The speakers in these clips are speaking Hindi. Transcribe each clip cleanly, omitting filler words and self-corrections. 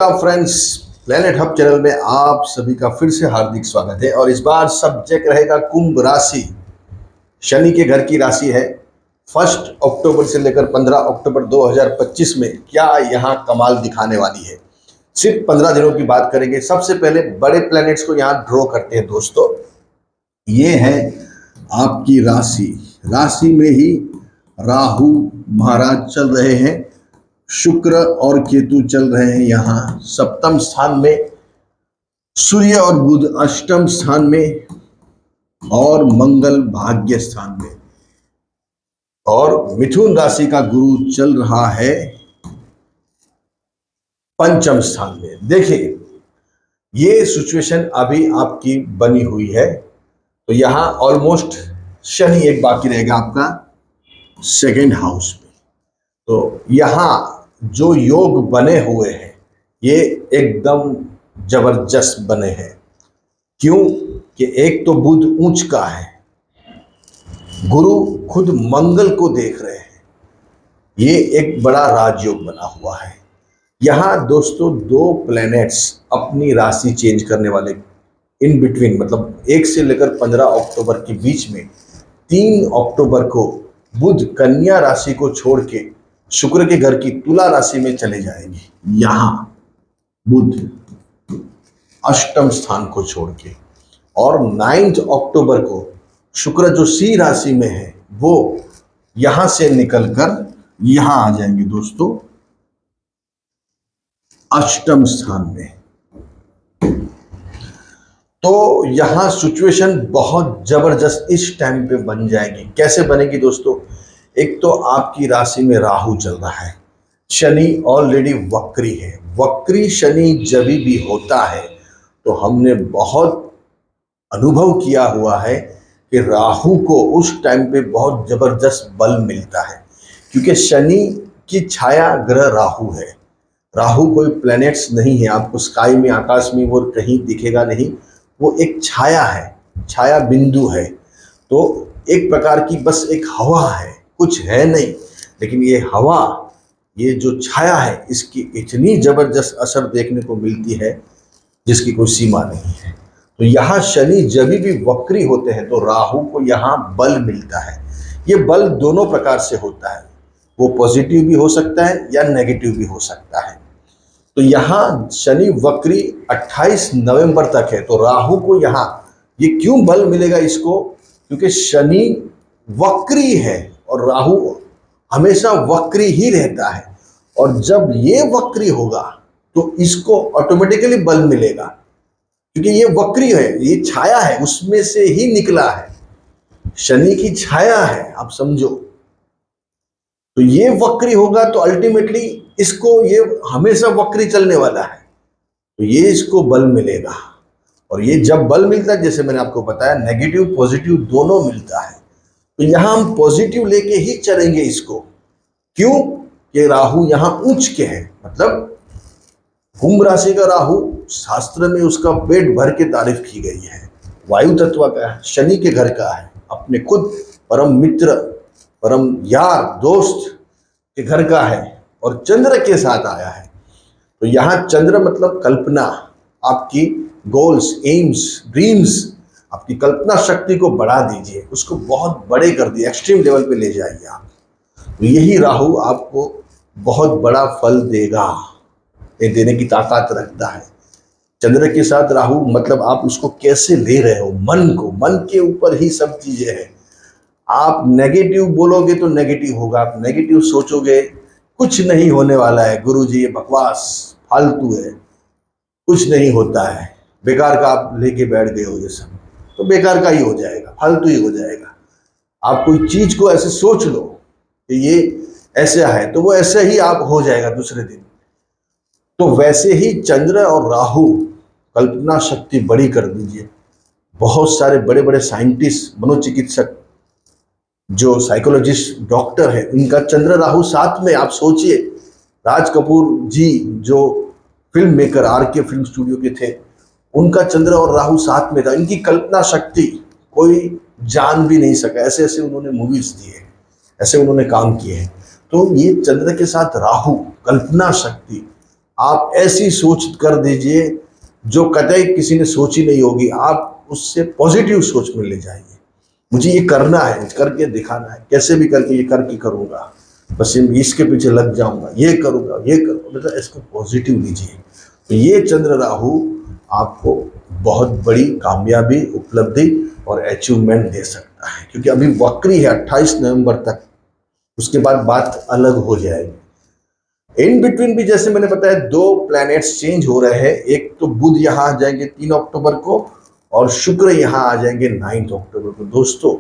फ्रेंड्स, प्लेनेट हब चैनल में आप सभी का फिर से हार्दिक स्वागत है। और इस बार सब्जेक्ट रहेगा कुंभ राशि। शनि के घर की राशि है। 1 अक्टूबर से लेकर 15 अक्टूबर 2025 में क्या यहाँ कमाल दिखाने वाली है। सिर्फ 15 दिनों की बात करेंगे। सबसे पहले बड़े प्लैनेट्स को यहाँ ड्रॉ करते हैं दोस्तों। ये है आपकी राशि। राशि में ही राहु महाराज चल रहे हैं, शुक्र और केतु चल रहे हैं यहाँ सप्तम स्थान में, सूर्य और बुध अष्टम स्थान में, और मंगल भाग्य स्थान में, और मिथुन राशि का गुरु चल रहा है पंचम स्थान में। देखिए, ये सिचुएशन अभी आपकी बनी हुई है। तो यहाँ ऑलमोस्ट शनि एक बाकी रहेगा आपका सेकेंड हाउस में। तो यहाँ जो योग बने हुए हैं ये एकदम जबरदस्त बने हैं। क्यों कि एक तो बुध ऊंच का है, गुरु खुद मंगल को देख रहे हैं। ये एक बड़ा राजयोग बना हुआ है। यहाँ दोस्तों दो प्लैनेट्स अपनी राशि चेंज करने वाले इन बिटवीन, मतलब 1 से लेकर 15 अक्टूबर के बीच में 3 अक्टूबर को बुध कन्या राशि को छोड़ के शुक्र के घर की तुला राशि में चले जाएंगे। यहां बुध अष्टम स्थान को छोड़ के, और 9 अक्टूबर को शुक्र जो सी राशि में है वो यहां से निकलकर यहां आ जाएंगे दोस्तों अष्टम स्थान में। तो यहां सिचुएशन बहुत जबरदस्त इस टाइम पे बन जाएगी। कैसे बनेगी दोस्तों? एक तो आपकी राशि में राहु चल रहा है, शनि ऑलरेडी वक्री है। वक्री शनि जब भी होता है तो हमने बहुत अनुभव किया हुआ है कि राहु को उस टाइम पे बहुत जबरदस्त बल मिलता है, क्योंकि शनि की छाया ग्रह राहु है। राहु कोई प्लैनेट्स नहीं है, आपको स्काई में आकाश में वो कहीं दिखेगा नहीं। वो एक छाया है, छाया बिंदु है। तो एक प्रकार की बस एक हवा है, कुछ है नहीं। लेकिन ये हवा, ये जो छाया है, इसकी इतनी जबरदस्त असर देखने को मिलती है जिसकी कोई सीमा नहीं है। तो यहाँ शनि जब भी वक्री होते हैं तो राहु को यहाँ बल मिलता है। ये बल दोनों प्रकार से होता है, वो पॉजिटिव भी हो सकता है या नेगेटिव भी हो सकता है। तो यहाँ शनि वक्री 28 नवंबर तक है। तो राहु को यहाँ ये क्यों बल मिलेगा इसको? क्योंकि शनि वक्री है और राहु हमेशा वक्री ही रहता है। और जब ये वक्री होगा तो इसको ऑटोमेटिकली बल मिलेगा, क्योंकि ये वक्री है, ये छाया है, उसमें से ही निकला है, शनि की छाया है, आप समझो। तो ये वक्री होगा तो अल्टीमेटली इसको, ये हमेशा वक्री चलने वाला है, तो ये इसको बल मिलेगा। और ये जब बल मिलता है, जैसे मैंने आपको बताया, नेगेटिव पॉजिटिव दोनों मिलता है। तो यहां हम पॉजिटिव लेके ही चलेंगे इसको। क्यों कि राहु यहां उच्च के है, मतलब कुंभ राशि का राहु शास्त्र में उसका पेट भर के तारीफ की गई है। वायु तत्व का है, शनि के घर का है, अपने खुद परम मित्र, परम यार, दोस्त के घर का है, और चंद्र के साथ आया है। तो यहाँ चंद्र मतलब कल्पना, आपकी गोल्स, एम्स, ड्रीम्स, आपकी कल्पना शक्ति को बढ़ा दीजिए, उसको बहुत बड़े कर दिए, एक्सट्रीम लेवल पे ले जाइए आप। तो यही राहु आपको बहुत बड़ा फल देगा, ये देने की ताकत रखता है। चंद्र के साथ राहु मतलब आप उसको कैसे ले रहे हो, मन को, मन के ऊपर ही सब चीजें हैं। आप नेगेटिव बोलोगे तो नेगेटिव होगा, आप नेगेटिव सोचोगे कुछ नहीं होने वाला है, गुरुजी ये बकवास फालतू है, कुछ नहीं होता है, बेकार का आप लेके बैठ गए हो, ये सब तो बेकार का ही हो जाएगा, फालतू ही हो जाएगा। आप कोई चीज को ऐसे सोच लो कि ये ऐसा है, तो वो ऐसे ही आप हो जाएगा दूसरे दिन। तो वैसे ही चंद्र और राहु, कल्पना शक्ति बड़ी कर दीजिए। बहुत सारे बड़े बड़े साइंटिस्ट, मनोचिकित्सक, जो साइकोलॉजिस्ट, डॉक्टर है, इनका चंद्र राहु साथ में, आप सोचिए। राज कपूर जी जो फिल्म मेकर आर के फिल्म स्टूडियो के थे, उनका चंद्र और राहु साथ में था। इनकी कल्पना शक्ति कोई जान भी नहीं सका, ऐसे ऐसे उन्होंने मूवीज दी है, ऐसे उन्होंने काम किए हैं। तो ये चंद्र के साथ राहु, कल्पना शक्ति, आप ऐसी सोच कर दीजिए जो कतई किसी ने सोची नहीं होगी। आप उससे पॉजिटिव सोच में ले जाइए। मुझे ये करना है, करके दिखाना है, कैसे भी करके ये करके करूँगा, बस इसके पीछे लग जाऊंगा, ये करूँगा, ये करूँगा, मतलब इसको पॉजिटिव लीजिए। तो ये चंद्र राहु आपको बहुत बड़ी कामयाबी, उपलब्धि और अचीवमेंट दे सकता है, क्योंकि अभी वक्री है 28 नवंबर तक। उसके बाद बात अलग हो जाएगी। इन बिटवीन भी जैसे मैंने बताया 2 प्लैनेट्स चेंज हो रहे हैं। एक तो बुध यहाँ आ जाएंगे 3 अक्टूबर को और शुक्र यहाँ आ जाएंगे 9 अक्टूबर को। दोस्तों,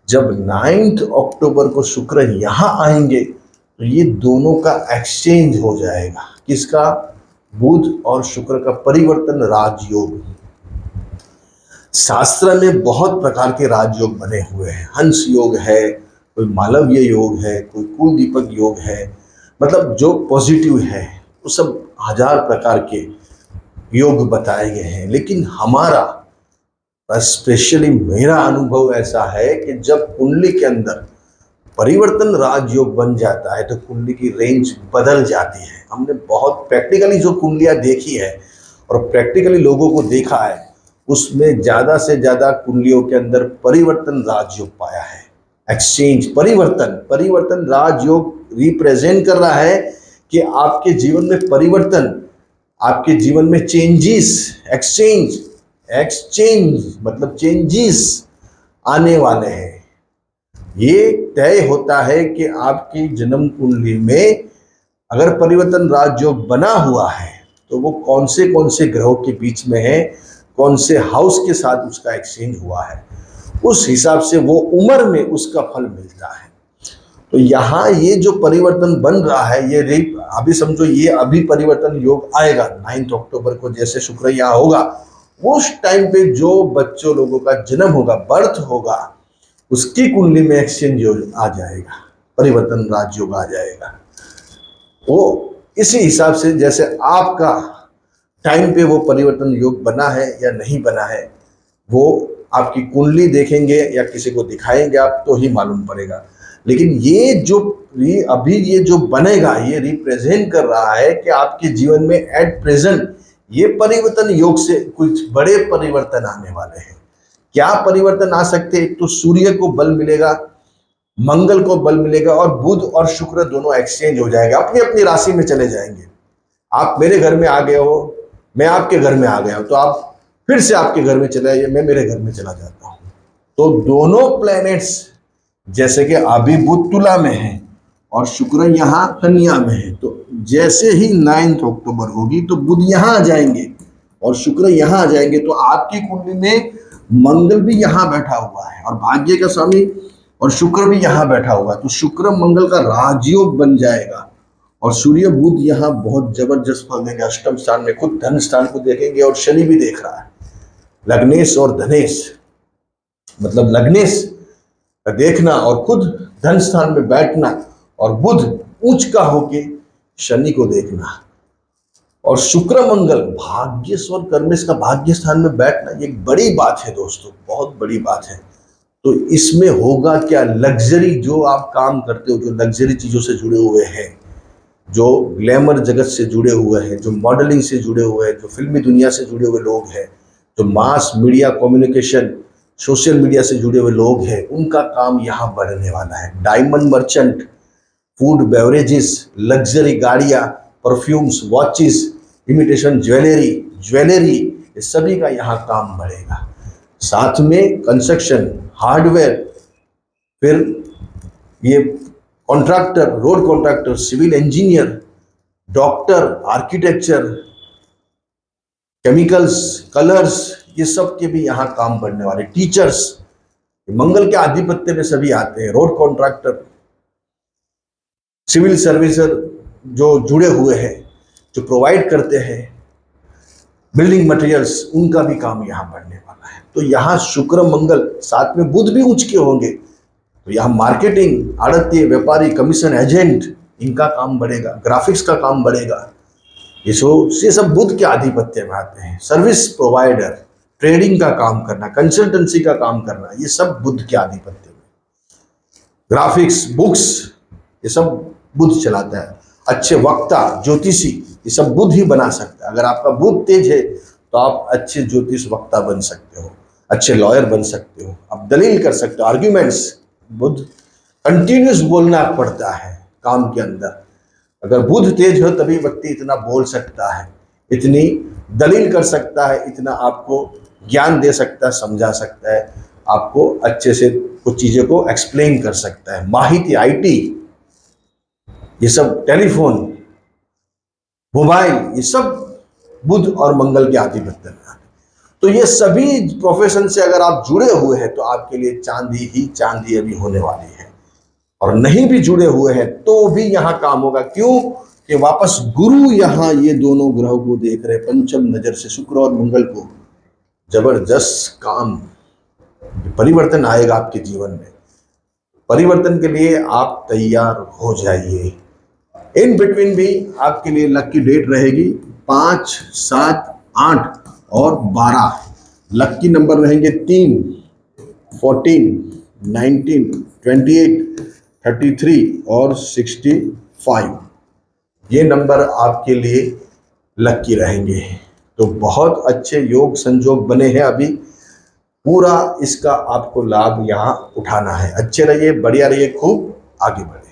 जब 9 अक्टूबर को शुक्र यहाँ आएंगे तो ये दोनों का एक्सचेंज हो जाएगा। किसका? बुध और शुक्र का परिवर्तन, राजयोग। शास्त्र में बहुत प्रकार के राजयोग बने हुए हैं। हंस योग है, कोई मालव्य योग है, कोई कुल दीपक योग है, मतलब जो पॉजिटिव है वो सब 1000 प्रकार के योग बताए गए हैं। लेकिन हमारा, स्पेशली मेरा अनुभव ऐसा है कि जब कुंडली के अंदर परिवर्तन राजयोग बन जाता है तो कुंडली की रेंज बदल जाती है। हमने बहुत प्रैक्टिकली जो कुंडलियां देखी है और प्रैक्टिकली लोगों को देखा है, उसमें ज़्यादा से ज़्यादा कुंडलियों के अंदर परिवर्तन राजयोग पाया है। एक्सचेंज, परिवर्तन राजयोग रिप्रेजेंट कर रहा है कि आपके जीवन में परिवर्तन, आपके जीवन में चेंजेस, एक्सचेंज मतलब चेंजेस आने वाले हैं। ये तय होता है कि आपकी जन्म कुंडली में अगर परिवर्तन राजयोग बना हुआ है तो वो कौन से ग्रहों के बीच में है, कौन से हाउस के साथ उसका एक्सचेंज हुआ है, उस हिसाब से वो उम्र में उसका फल मिलता है। तो यहाँ ये जो परिवर्तन बन रहा है, ये अभी समझो ये अभी परिवर्तन योग आएगा 9 अक्टूबर को, जैसे शुक्र यहाँ होगा उस टाइम पे जो बच्चों लोगों का जन्म होगा, बर्थ होगा, उसकी कुंडली में एक्सचेंज योग आ जाएगा, परिवर्तन राजयोग आ जाएगा। वो इसी हिसाब से जैसे आपका टाइम पे वो परिवर्तन योग बना है या नहीं बना है, वो आपकी कुंडली देखेंगे या किसी को दिखाएंगे आप तो ही मालूम पड़ेगा। लेकिन अभी ये जो बनेगा, ये रिप्रेजेंट कर रहा है कि आपके जीवन में एट प्रेजेंट ये परिवर्तन योग से कुछ बड़े परिवर्तन आने वाले हैं। क्या परिवर्तन आ सकते हैं? एक तो सूर्य को बल मिलेगा, मंगल को बल मिलेगा और बुध और शुक्र दोनों एक्सचेंज हो जाएगा, अपनी अपनी राशि में चले जाएंगे। आप मेरे घर में आ गए हो, मैं आपके घर में आ गया हूं, तो आप फिर से आपके घर में चले आइए, मैं मेरे घर में चला जाता हूं। तो दोनों प्लैनेट्स, जैसे कि अभी बुध तुला में है और शुक्र यहाँ कन्या में है, तो जैसे ही 9 अक्टूबर होगी तो बुध यहाँ आ जाएंगे और शुक्र यहाँ आ जाएंगे, तो आपकी कुंडली में मंगल भी यहाँ बैठा हुआ है और भाग्य का स्वामी और शुक्र भी यहाँ बैठा हुआ है। तो शुक्र मंगल का राजयोग बन जाएगा और सूर्य बुध यहाँ बहुत जबरदस्त फल देंगे। अष्टम स्थान में खुद धन स्थान को देखेंगे और शनि भी देख रहा है। लग्नेश और धनेश, मतलब लग्नेश का देखना और खुद धन स्थान में बैठना और बुध उच्च का होके शनि को देखना और शुक्र मंगल भाग्येश और कर्मेश का भाग्य स्थान में बैठना, ये एक बड़ी बात है दोस्तों, बहुत बड़ी बात है। तो इसमें होगा क्या? लग्जरी, जो आप काम करते हो, जो लग्जरी चीजों से जुड़े हुए हैं, जो ग्लैमर जगत से जुड़े हुए हैं, जो मॉडलिंग से जुड़े हुए हैं, जो फिल्मी दुनिया से जुड़े हुए लोग हैं, जो mass media communication social media से जुड़े हुए लोग हैं, उनका काम यहाँ बढ़ने वाला है। Diamond merchant, food beverages, luxury गाड़ियाँ, परफ्यूम्स, वॉचेस, इमिटेशन ज्वेलरी, ये सभी का यहाँ काम बढ़ेगा। साथ में कंस्ट्रक्शन, हार्डवेयर, फिर ये contractor, road contractor, civil engineer, doctor, architecture, chemicals, colours, ये सब के भी यहाँ काम बढ़ने वाले। टीचर्स, मंगल के आधिपत्य में सभी आते हैं। रोड कॉन्ट्रैक्टर, सिविल सर्विसर जो जुड़े हुए हैं, जो प्रोवाइड करते हैं बिल्डिंग मटेरियल्स, उनका भी काम यहाँ बढ़ने वाला है। तो यहाँ शुक्र मंगल, साथ में बुध भी उच्च के होंगे, तो यहाँ मार्केटिंग, आड़ती, व्यापारी, कमीशन एजेंट, इनका काम बढ़ेगा। ग्राफिक्स का काम बढ़ेगा। ये सब बुध के आधिपत्य में आते हैं। सर्विस प्रोवाइडर, ट्रेडिंग का काम करना, कंसल्टेंसी का काम करना, ये सब बुध के आधिपत्य में। ग्राफिक्स, बुक्स, ये सब बुध चलाता है। अच्छे वक्ता, ज्योतिषी, ये सब बुध ही बना सकता है। अगर आपका बुध तेज है तो आप अच्छे ज्योतिष वक्ता बन सकते हो, अच्छे लॉयर बन सकते हो, आप दलील कर सकते हो, आर्ग्यूमेंट्स। बुध कंटिन्यूस बोलना पड़ता है काम के अंदर। अगर बुध तेज हो तभी व्यक्ति इतना बोल सकता है, इतनी दलील कर सकता है, इतना आपको ज्ञान दे सकता है, समझा सकता है, आपको अच्छे से कुछ चीज़ों को एक्सप्लेन कर सकता है। माहिती, आईटी, ये सब, टेलीफोन, मोबाइल, ये सब बुध और मंगल के आधिपत्य में आते। तो ये सभी प्रोफेशन से अगर आप जुड़े हुए हैं तो आपके लिए चांदी ही चांदी अभी होने वाली है। और नहीं भी जुड़े हुए हैं तो भी यहाँ काम होगा। क्यों? कि वापस गुरु यहाँ ये दोनों ग्रहों को देख रहे, पंचम नजर से शुक्र और मंगल को। जबरदस्त काम, परिवर्तन आएगा आपके जीवन में। परिवर्तन के लिए आप तैयार हो जाइए। इन बिटवीन भी आपके लिए लकी डेट रहेगी 5, 7, 8 और 12। लकी नंबर रहेंगे 3, 14, 19, 28, 33 और 65। ये नंबर आपके लिए लकी रहेंगे। तो बहुत अच्छे योग संजोग बने हैं अभी। पूरा इसका आपको लाभ यहाँ उठाना है। अच्छे रहिए, बढ़िया रहिए, खूब आगे बढ़िए।